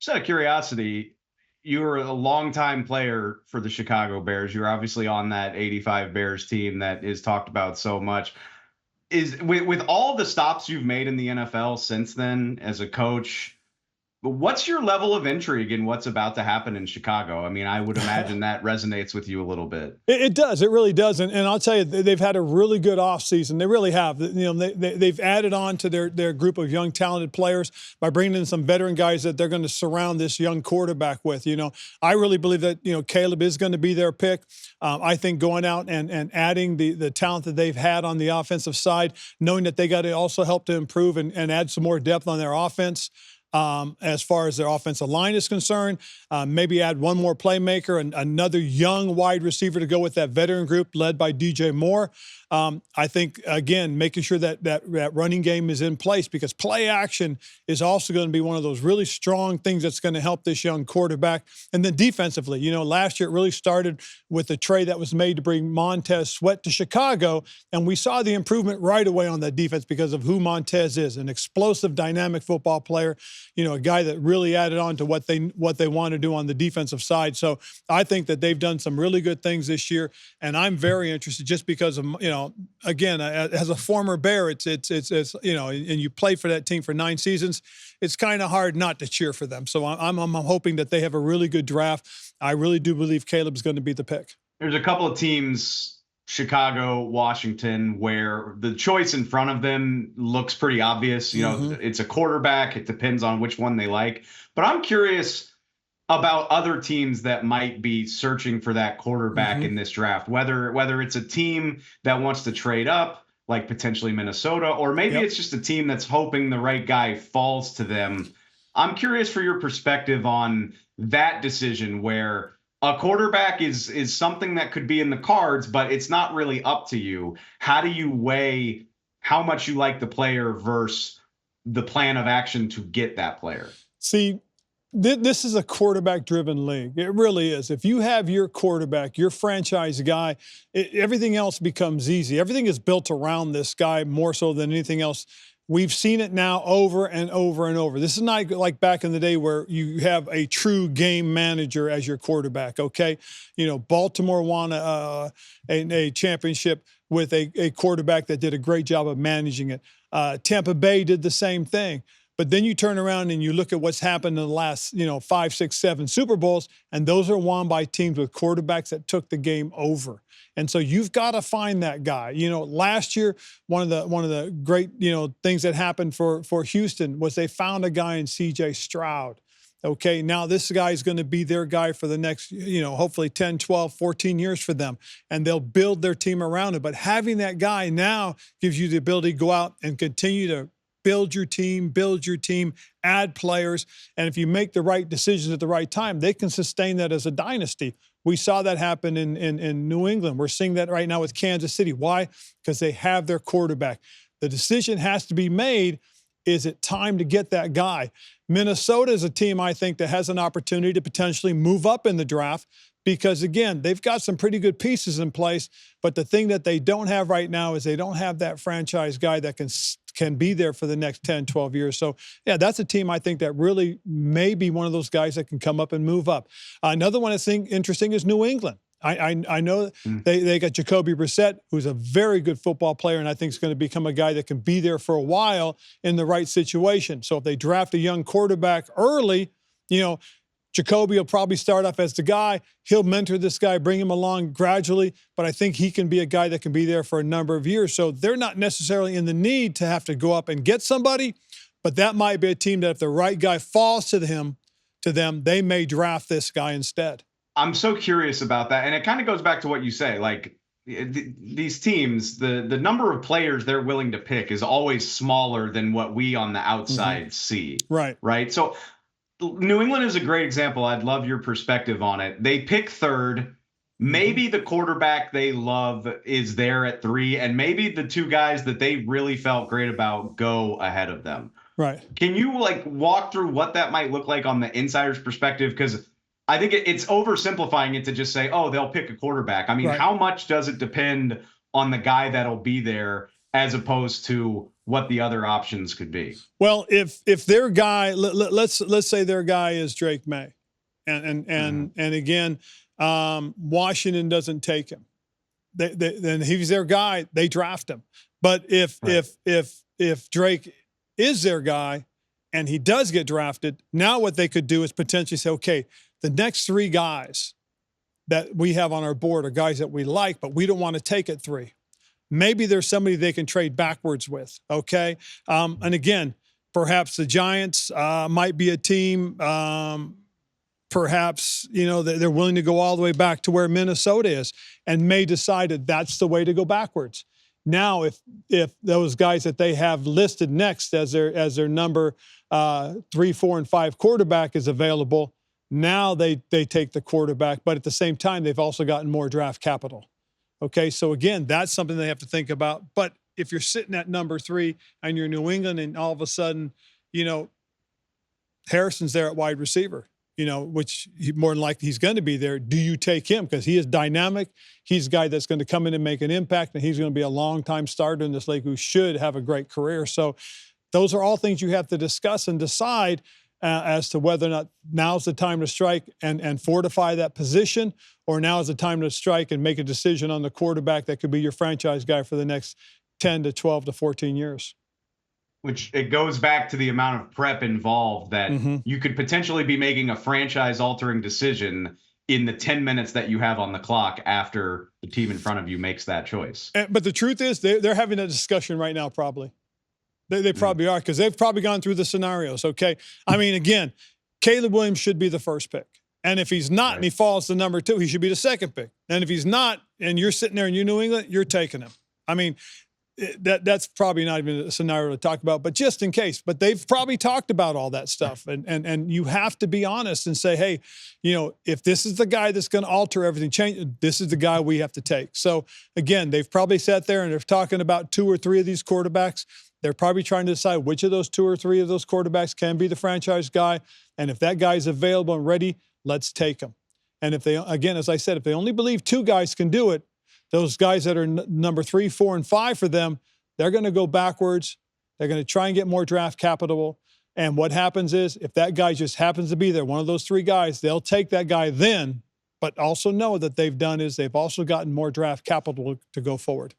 Just out of curiosity, you were a longtime player for the Chicago Bears. You're obviously on that 85 Bears team that is talked about so much. Is with all the stops you've made in the NFL since then as a coach, what's your level of intrigue in what's about to happen in Chicago? I mean, I would imagine that resonates with you a little bit. It does. It really does. And I'll tell you, they've had a really good offseason. They really have. You know, they've added on to their group of young, talented players by bringing in some veteran guys that they're going to surround this young quarterback with. You know, I really believe that, you know, Caleb is going to be their pick. I think going out and adding the talent that they've had on the offensive side, knowing that they got to also help to improve and add some more depth on their offense. As far as their offensive line is concerned, maybe add one more playmaker and another young wide receiver to go with that veteran group led by DJ Moore. I think, again, making sure that running game is in place, because play action is also going to be one of those really strong things that's going to help this young quarterback. And then defensively, you know, last year it really started with the trade that was made to bring Montez Sweat to Chicago, and we saw the improvement right away on that defense because of who Montez is, an explosive, dynamic football player, you know, a guy that really added on to what they want to do on the defensive side. So I think that they've done some really good things this year, and I'm very interested just because of, you know, again, as a former Bear, it's you know, and you play for that team for 9 seasons, it's kind of hard not to cheer for them. So I'm hoping that they have a really good draft. I really do believe Caleb's going to be the pick. There's a couple of teams, Chicago, Washington, where the choice in front of them looks pretty obvious. You know, it's a quarterback. It depends on which one they like. But I'm curious about other teams that might be searching for that quarterback in this draft, whether it's a team that wants to trade up, like potentially Minnesota, or maybe it's just a team that's hoping the right guy falls to them. I'm curious for your perspective on that decision, where a quarterback is something that could be in the cards, but it's not really up to you. How do you weigh how much you like the player versus the plan of action to get that player? See, this is a quarterback-driven league. It really is. If you have your quarterback, your franchise guy, everything else becomes easy. Everything is built around this guy more so than anything else. We've seen it now over and over and over. This is not like back in the day where you have a true game manager as your quarterback, okay? You know, Baltimore won a championship with a quarterback that did a great job of managing it. Tampa Bay did the same thing. But then you turn around and you look at what's happened in the last, 5, 6, 7 Super Bowls, and those are won by teams with quarterbacks that took the game over. And so you've got to find that guy. You know, last year, one of the great, things that happened for Houston was they found a guy in C.J. Stroud. Okay, now this guy is going to be their guy for the next, hopefully 10, 12, 14 years for them. And they'll build their team around it. But having that guy now gives you the ability to go out and continue to build your team, add players. And if you make the right decisions at the right time, they can sustain that as a dynasty. We saw that happen in New England. We're seeing that right now with Kansas City. Why? Because they have their quarterback. The decision has to be made. Is it time to get that guy? Minnesota is a team, I think, that has an opportunity to potentially move up in the draft because, again, they've got some pretty good pieces in place. But the thing that they don't have right now is they don't have that franchise guy that can be there for the next 10, 12 years. So, yeah, that's a team I think that really may be one of those guys that can come up and move up. Another one I think interesting is New England. I know they got Jacoby Brissett, who's a very good football player, and I think is going to become a guy that can be there for a while in the right situation. So if they draft a young quarterback early, Jacoby will probably start off as the guy. He'll mentor this guy, bring him along gradually, but I think he can be a guy that can be there for a number of years. So they're not necessarily in the need to have to go up and get somebody, but that might be a team that if the right guy falls to them, they may draft this guy instead. I'm so curious about that. And it kind of goes back to what you say, like these teams, the number of players they're willing to pick is always smaller than what we on the outside see. Right. So New England is a great example. I'd love your perspective on it. They pick third. Maybe the quarterback they love is there at 3, and maybe the 2 guys that they really felt great about go ahead of them. Right. Can you walk through what that might look like on the insider's perspective? Because I think it's oversimplifying it to just say, oh, they'll pick a quarterback. I mean, How much does it depend on the guy that'll be there as opposed to what the other options could be. Well, if their guy, let's say their guy is Drake May, and again, Washington doesn't take him, then he's their guy. They draft him. But if Drake is their guy and he does get drafted, now what they could do is potentially say, okay, the next 3 guys that we have on our board are guys that we like, but we don't want to take at 3. Maybe there's somebody they can trade backwards with, okay? And again, perhaps the Giants might be a team, perhaps, they're willing to go all the way back to where Minnesota is and may decide that that's the way to go backwards. Now, if those guys that they have listed next as their number 3, 4, and 5 quarterback is available, now they take the quarterback, but at the same time, they've also gotten more draft capital. Okay, so again, that's something they have to think about. But if you're sitting at number 3 and you're New England and all of a sudden, Harrison's there at wide receiver, which more than likely he's going to be there. Do you take him? Because he is dynamic. He's a guy that's going to come in and make an impact, and he's going to be a long-time starter in this league who should have a great career. So those are all things you have to discuss and decide as to whether or not now's the time to strike and fortify that position, or now is the time to strike and make a decision on the quarterback that could be your franchise guy for the next 10 to 12 to 14 years. Which it goes back to the amount of prep involved that you could potentially be making a franchise-altering decision in the 10 minutes that you have on the clock after the team in front of you makes that choice. But the truth is they're having a discussion right now probably. They probably are, because they've probably gone through the scenarios, okay? I mean, again, Caleb Williams should be the first pick. And if he's not and he falls to number 2, he should be the second pick. And if he's not and you're sitting there in New England, you're taking him. I mean, that's probably not even a scenario to talk about, but just in case. But they've probably talked about all that stuff. And you have to be honest and say, hey, if this is the guy that's going to alter everything, change, this is the guy we have to take. So, again, they've probably sat there and they're talking about 2 or 3 of these quarterbacks. They're probably trying to decide which of those 2 or 3 of those quarterbacks can be the franchise guy. And if that guy is available and ready, let's take him. And if they, again, as I said, if they only believe 2 guys can do it, those guys that are number 3, 4, and 5 for them, they're going to go backwards. They're going to try and get more draft capital. And what happens is, if that guy just happens to be there, one of those 3 guys, they'll take that guy then, but also know that they've also gotten more draft capital to go forward.